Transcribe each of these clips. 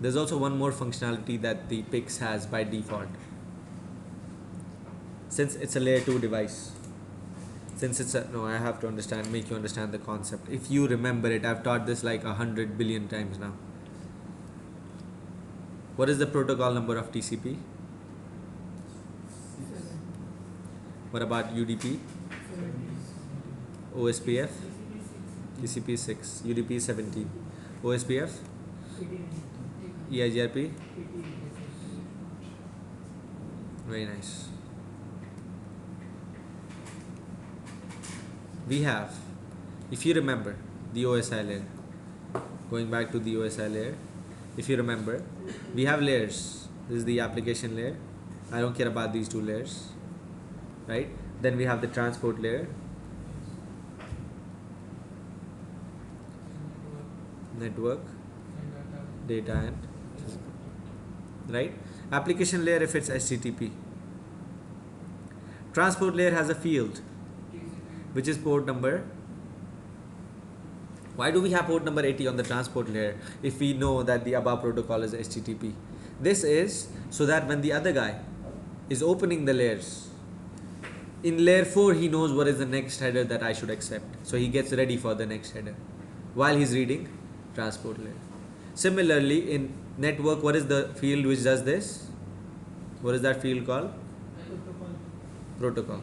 There's also one more functionality that the PIX has by default. Since it's a layer 2 device, I have to make you understand the concept. If you remember it, I've taught this like 100 billion times now. What is the protocol number of TCP? What about UDP? OSPF? TCP 6, UDP 17, OSPF? EIGRP? Very nice. We have, if you remember, the OSI layer. Going back to the OSI layer, if you remember, we have layers. This is the application layer. I don't care about these two layers, right? Then we have the transport layer, network, data, and right? Application layer if it's HTTP. Transport layer has a field which is port number. Why do we have port number 80 on the transport layer if we know that the above protocol is HTTP? This is so that when the other guy is opening the layers, in layer 4 he knows what is the next header that I should accept. So he gets ready for the next header while he's reading transport layer. Similarly, in network, what is the field which does this? What is that field called? Protocol.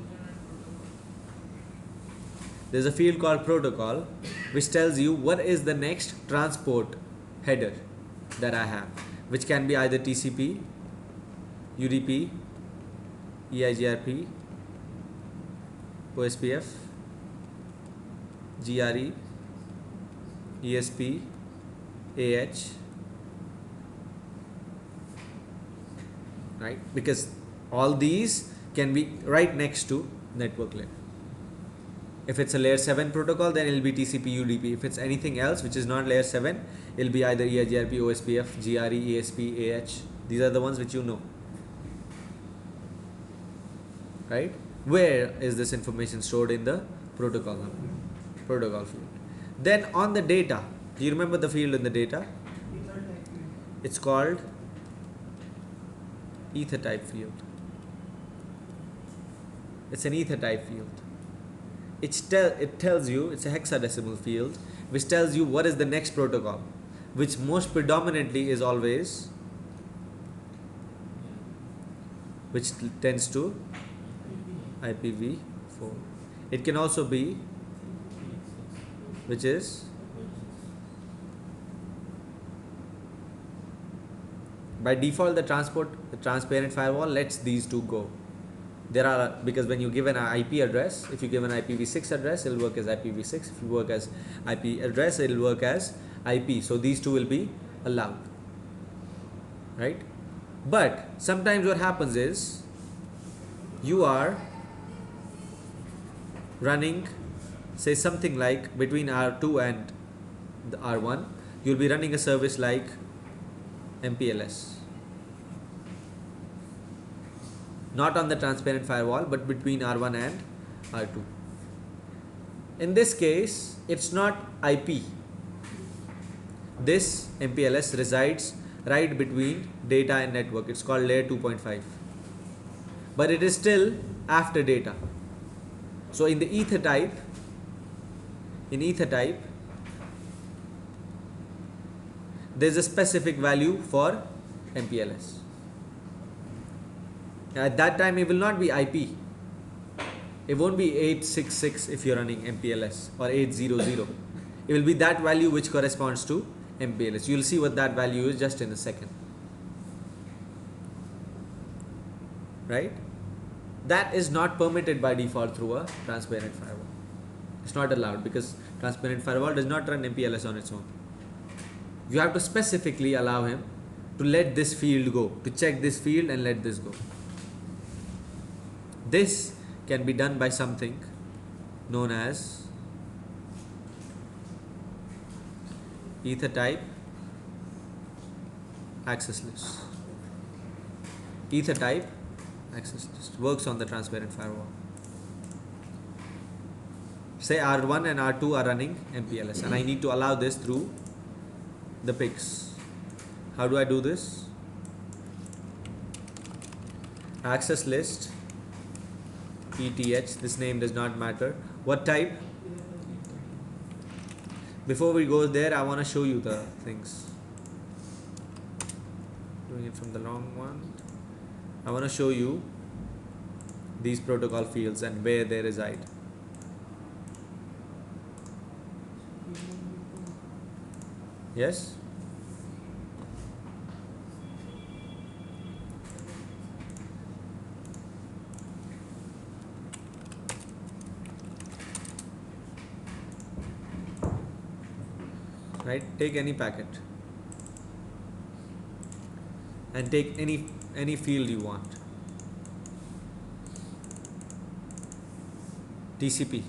There's a field called protocol which tells you what is the next transport header that I have, which can be either TCP, UDP, EIGRP, OSPF, GRE, ESP, AH, right? Because all these can be right next to network layer. If it's a layer 7 protocol, then it will be TCP, UDP. If it's anything else which is not layer 7, it will be either EIGRP, OSPF, GRE, ESP, AH. These are the ones which you know, right? Where is this information stored? In the protocol field. Then on the data, do you remember the field in the data? It's called EtherType field. It's an EtherType field. It tells you, it's a hexadecimal field which tells you what is the next protocol, which most predominantly is always, which tends to IPv4. It can also be, which is by default the transparent firewall lets these two go. There are, because when you give an IP address, if you give an IPv6 address, it will work as IPv6. If you work as IP address, it will work as IP. So these two will be allowed, right? But sometimes what happens is you are running, say something like between R2 and the R1, you'll be running a service like MPLS. Not on the transparent firewall, but between R1 and R2. In this case, it's not IP. This MPLS resides right between data and network. It's called layer 2.5. But it is still after data. So in the EtherType, there's a specific value for MPLS. At that time, it will not be IP. It won't be 866 if you're running MPLS or 800. It will be that value which corresponds to MPLS. You'll see what that value is just in a second. Right? That is not permitted by default through a transparent firewall. It's not allowed because transparent firewall does not run MPLS on its own. You have to specifically allow him to let this field go, to check this field and let this go. This can be done by something known as EtherType access list. EtherType access list works on the transparent firewall. Say R1 and R2 are running MPLS and I need to allow this through the PIX. How do I do this? Access list ETH, this name does not matter. What type? Before we go there, I want to show you the things. Doing it from the wrong one. I want to show you these protocol fields and where they reside. Yes? Right? Take any packet and take any field you want. TCP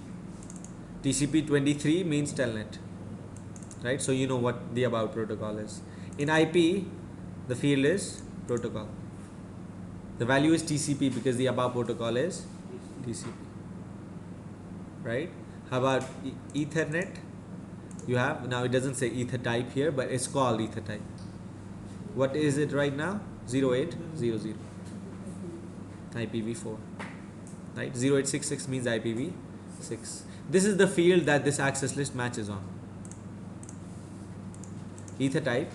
23 means telnet, right? So you know what the above protocol is. In IP, the field is protocol. The value is TCP because the above protocol is TCP, right? How about Ethernet? You have, now it doesn't say EtherType here, but it's called EtherType. What is it right now? 0800 IPv4, right? 0866 means IPv6. This is the field that this access list matches on. EtherType,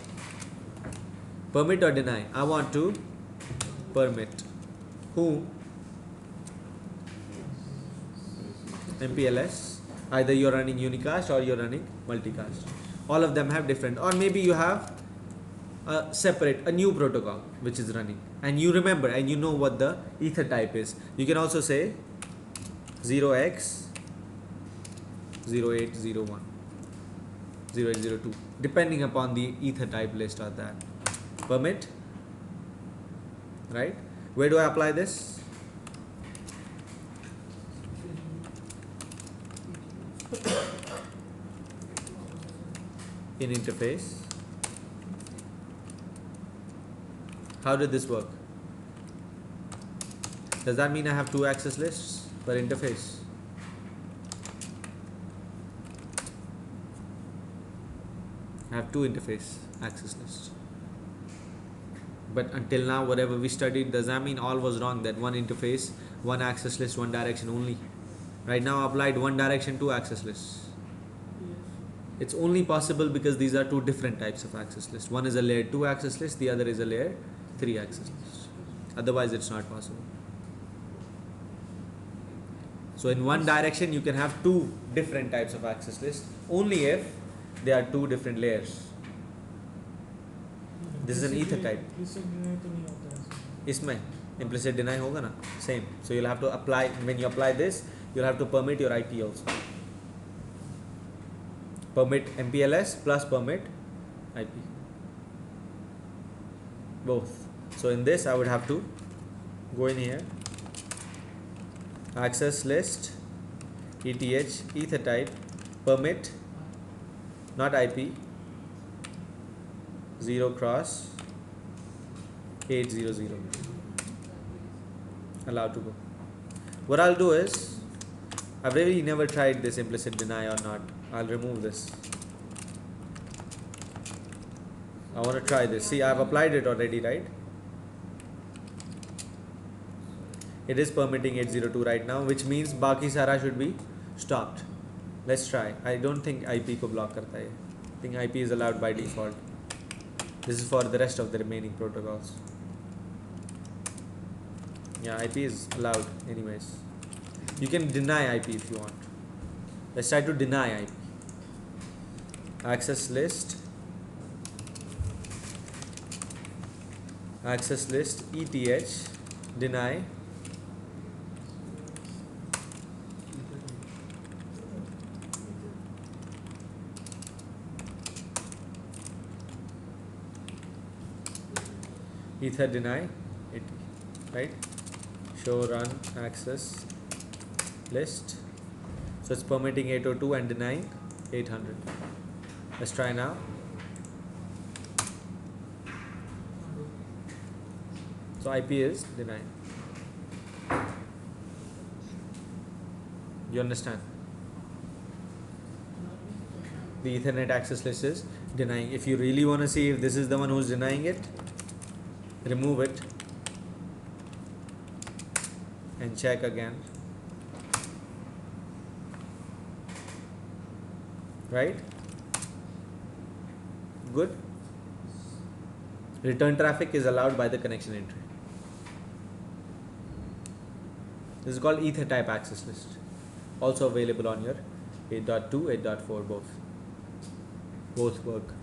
permit or deny? I want to permit. Who? MPLS. Either you're running unicast or you're running multicast. All of them have different, or maybe you have a new protocol which is running, and you remember and you know what the ether type is. You can also say 0x0801 0802 depending upon the ether type list or that. Permit, right? Where do I apply this? In interface. How did this work? Does that mean I have two access lists per interface? I have two interface access lists. But until now, whatever we studied, does that mean all was wrong? That one interface, one access list, one direction only? Right now, I applied one direction, two access lists. It's only possible because these are two different types of access lists. One is a layer 2 access list, the other is a layer 3 access list. Otherwise, it's not possible. So in one direction, you can have two different types of access lists only if they are two different layers. This is an ether type. इसमें implicit deny होगा ना? Same. So you'll have to apply, when you apply this, you'll have to permit your IP also. Permit MPLS plus permit IP. Both. So in this, I would have to go in here, access list, ETH, ether type, permit, not IP, 0x800. Allowed to go. What I'll do is, I've really never tried this implicit deny or not. I'll remove this. I want to try this. See, I've applied it already, right? It is permitting 802 right now, which means Baki Sara should be stopped. Let's try. I don't think IP ko block karta hai. I think IP is allowed by default. This is for the rest of the remaining protocols. Yeah, IP is allowed anyways. You can deny IP if you want. Let's try to deny IP. Access list, ETH, deny, ether deny, right? Show run access list. So it's permitting 802 and denying 800. Let's try now. So IP is denied. You understand? The Ethernet access list is denying. If you really want to see if this is the one who's denying it, remove it and check again. Right? Good. Return traffic is allowed by the connection entry. This is called EtherType access list. Also available on your 8.2, 8.4 both. Both work.